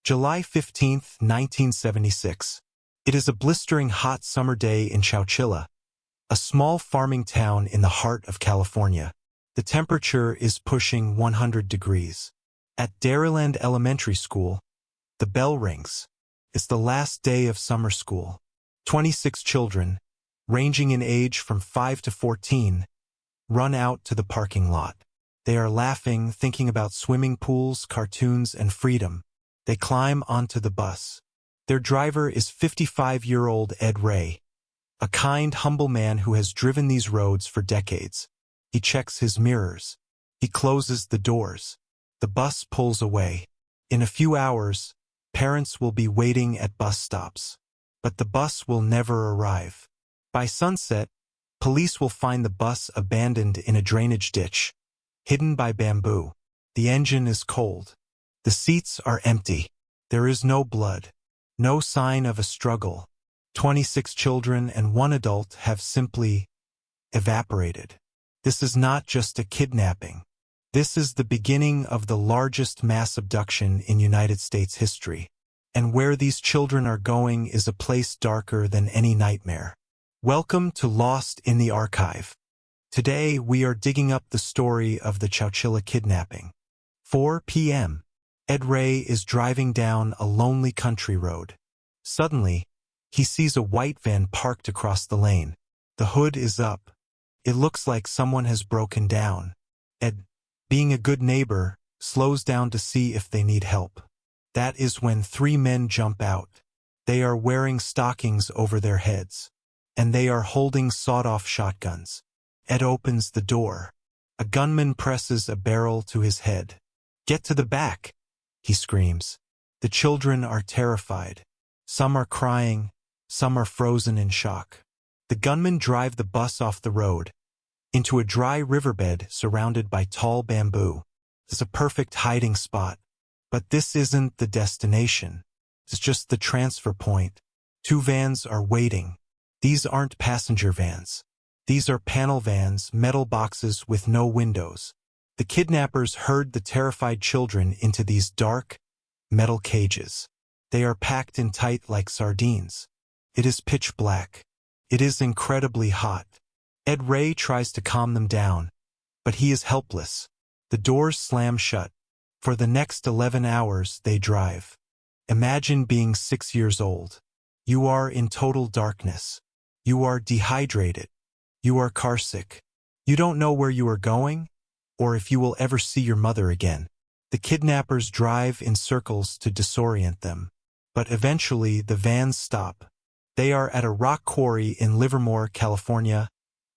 July 15, 1976. It is a blistering hot summer day in Chowchilla, a small farming town in the heart of California. The temperature is pushing 100 degrees. At Dairyland Elementary School, the bell rings. It's the last day of summer school. 26 children, ranging in age from 5 to 14, run out to the parking lot. They are laughing, thinking about swimming pools, cartoons, and freedom. They climb onto the bus. Their driver is 55-year-old Ed Ray, a kind, humble man who has driven these roads for decades. He checks his mirrors. He closes the doors. The bus pulls away. In a few hours, parents will be waiting at bus stops. But the bus will never arrive. By sunset, police will find the bus abandoned in a drainage ditch, hidden by bamboo. The engine is cold. The seats are empty. There is no blood. No sign of a struggle. 26 children and one adult have simply evaporated. This is not just a kidnapping. This is the beginning of the largest mass abduction in United States history. And where these children are going is a place darker than any nightmare. Welcome to Lost in the Archive. Today we are digging up the story of the Chowchilla kidnapping. 4 p.m. Ed Ray is driving down a lonely country road. Suddenly, he sees a white van parked across the lane. The hood is up. It looks like someone has broken down. Ed, being a good neighbor, slows down to see if they need help. That is when 3 men jump out. They are wearing stockings over their heads, and they are holding sawed-off shotguns. Ed opens the door. A gunman presses a barrel to his head. "Get to the back," he screams. The children are terrified. Some are crying, some are frozen in shock. The gunmen drive the bus off the road, into a dry riverbed surrounded by tall bamboo. It's a perfect hiding spot. But this isn't the destination. It's just the transfer point. 2 vans are waiting. These aren't passenger vans. These are panel vans, metal boxes with no windows. The kidnappers herd the terrified children into these dark, metal cages. They are packed in tight like sardines. It is pitch black. It is incredibly hot. Ed Ray tries to calm them down, but he is helpless. The doors slam shut. For the next 11 hours they drive. Imagine being 6 years old. You are in total darkness. You are dehydrated. You are carsick. You don't know where you are going, or if you will ever see your mother again. The kidnappers drive in circles to disorient them. But eventually the vans stop. They are at a rock quarry in Livermore, California,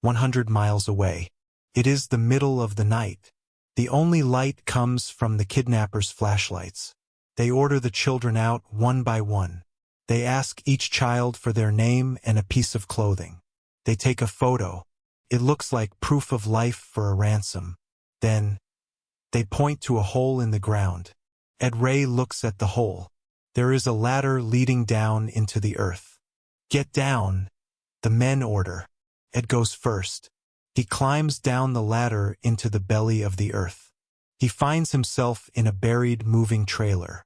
100 miles away. It is the middle of the night. The only light comes from the kidnappers' flashlights. They order the children out one by one. They ask each child for their name and a piece of clothing. They take a photo. It looks like proof of life for a ransom. Then, they point to a hole in the ground. Ed Ray looks at the hole. There is a ladder leading down into the earth. "Get down," the men order. Ed goes first. He climbs down the ladder into the belly of the earth. He finds himself in a buried moving trailer.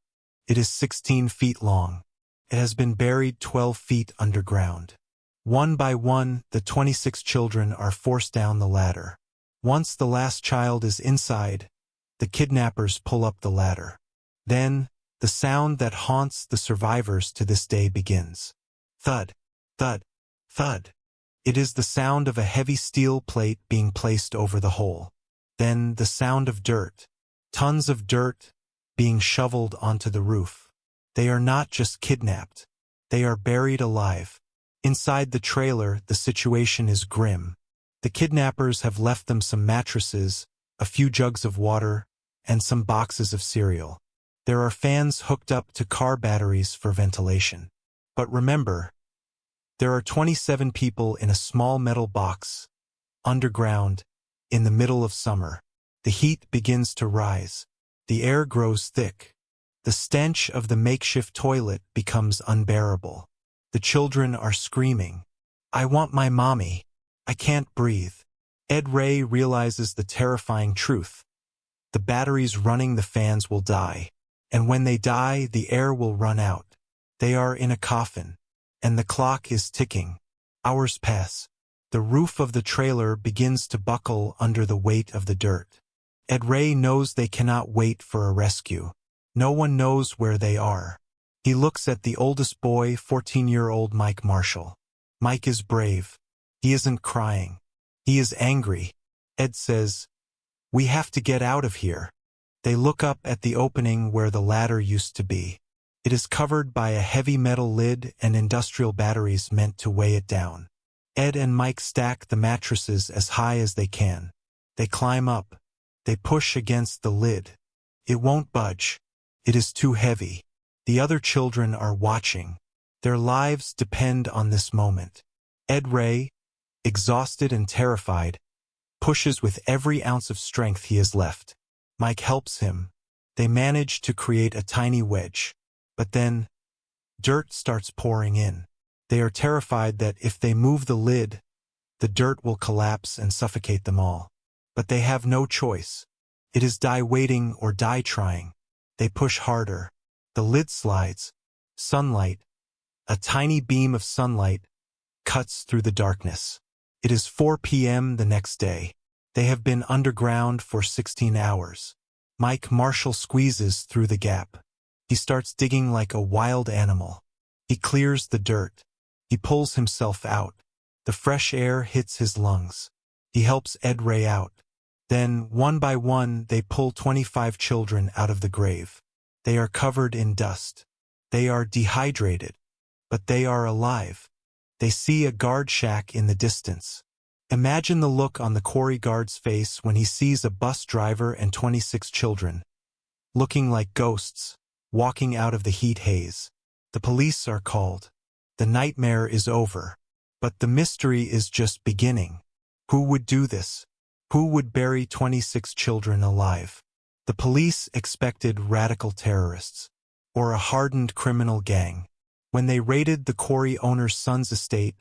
It is 16 feet long. It has been buried 12 feet underground. One by one, the 26 children are forced down the ladder. Once the last child is inside, the kidnappers pull up the ladder. Then, the sound that haunts the survivors to this day begins. Thud, thud, thud. It is the sound of a heavy steel plate being placed over the hole. Then the sound of dirt. Tons of dirt being shoveled onto the roof. They are not just kidnapped. They are buried alive. Inside the trailer, the situation is grim. The kidnappers have left them some mattresses, a few jugs of water, and some boxes of cereal. There are fans hooked up to car batteries for ventilation. But remember, there are 27 people in a small metal box, underground, in the middle of summer. The heat begins to rise. The air grows thick. The stench of the makeshift toilet becomes unbearable. The children are screaming, "I want my mommy. I can't breathe." Ed Ray realizes the terrifying truth. The batteries running the fans will die. And when they die, the air will run out. They are in a coffin. And the clock is ticking. Hours pass. The roof of the trailer begins to buckle under the weight of the dirt. Ed Ray knows they cannot wait for a rescue. No one knows where they are. He looks at the oldest boy, 14-year-old Mike Marshall. Mike is brave. He isn't crying. He is angry. Ed says, "We have to get out of here." They look up at the opening where the ladder used to be. It is covered by a heavy metal lid and industrial batteries meant to weigh it down. Ed and Mike stack the mattresses as high as they can. They climb up. They push against the lid. It won't budge. It is too heavy. The other children are watching. Their lives depend on this moment. Ed Ray, exhausted and terrified, pushes with every ounce of strength he has left. Mike helps him. They manage to create a tiny wedge. But then, dirt starts pouring in. They are terrified that if they move the lid, the dirt will collapse and suffocate them all. But they have no choice. It is die waiting or die trying. They push harder. The lid slides. Sunlight, a tiny beam of sunlight, cuts through the darkness. It is 4 p.m. the next day. They have been underground for 16 hours. Mike Marshall squeezes through the gap. He starts digging like a wild animal. He clears the dirt. He pulls himself out. The fresh air hits his lungs. He helps Ed Ray out. Then, one by one, they pull 25 children out of the grave. They are covered in dust. They are dehydrated. But they are alive. They see a guard shack in the distance. Imagine the look on the quarry guard's face when he sees a bus driver and 26 children, looking like ghosts, walking out of the heat haze. The police are called. The nightmare is over. But the mystery is just beginning. Who would do this? Who would bury 26 children alive? The police expected radical terrorists, or a hardened criminal gang. When they raided the quarry owner's son's estate,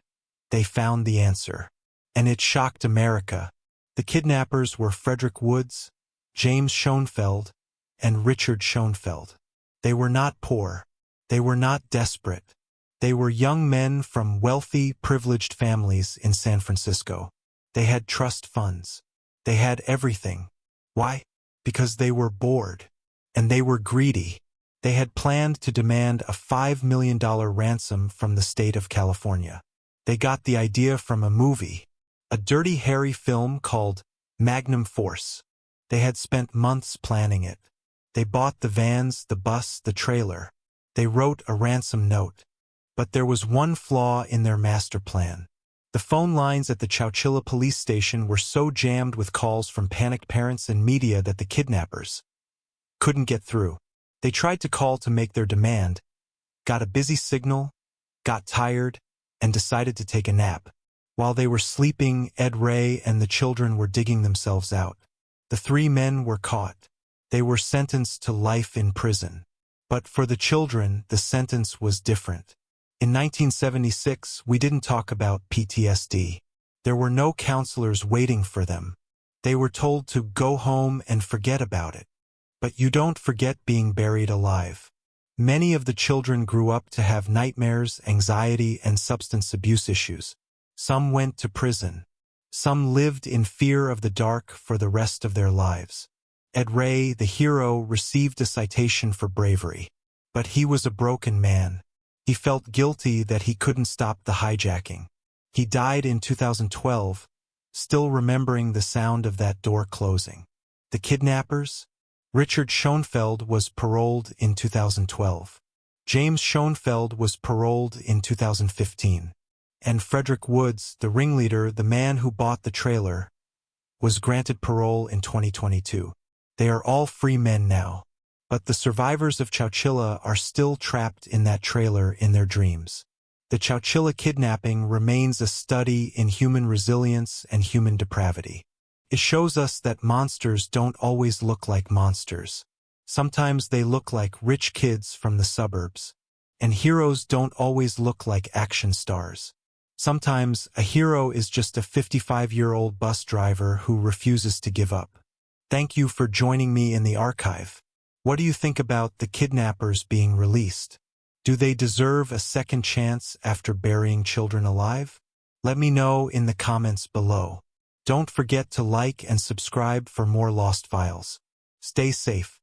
they found the answer. And it shocked America. The kidnappers were Frederick Woods, James Schoenfeld, and Richard Schoenfeld. They were not poor. They were not desperate. They were young men from wealthy, privileged families in San Francisco. They had trust funds. They had everything. Why? Because they were bored. And they were greedy. They had planned to demand a $5 million ransom from the state of California. They got the idea from a movie, a Dirty Harry film called Magnum Force. They had spent months planning it. They bought the vans, the bus, the trailer. They wrote a ransom note. But there was one flaw in their master plan. The phone lines at the Chowchilla police station were so jammed with calls from panicked parents and media that the kidnappers couldn't get through. They tried to call to make their demand, got a busy signal, got tired, and decided to take a nap. While they were sleeping, Ed Ray and the children were digging themselves out. The 3 men were caught. They were sentenced to life in prison. But for the children, the sentence was different. In 1976, we didn't talk about PTSD. There were no counselors waiting for them. They were told to go home and forget about it. But you don't forget being buried alive. Many of the children grew up to have nightmares, anxiety, and substance abuse issues. Some went to prison. Some lived in fear of the dark for the rest of their lives. Ed Ray, the hero, received a citation for bravery. But he was a broken man. He felt guilty that he couldn't stop the hijacking. He died in 2012, still remembering the sound of that door closing. The kidnappers? Richard Schoenfeld was paroled in 2012. James Schoenfeld was paroled in 2015. And Frederick Woods, the ringleader, the man who bought the trailer, was granted parole in 2022. They are all free men now. But the survivors of Chowchilla are still trapped in that trailer in their dreams. The Chowchilla kidnapping remains a study in human resilience and human depravity. It shows us that monsters don't always look like monsters. Sometimes they look like rich kids from the suburbs. And heroes don't always look like action stars. Sometimes a hero is just a 55-year-old bus driver who refuses to give up. Thank you for joining me in the archive. What do you think about the kidnappers being released? Do they deserve a second chance after burying children alive? Let me know in the comments below. Don't forget to like and subscribe for more Lost Files. Stay safe.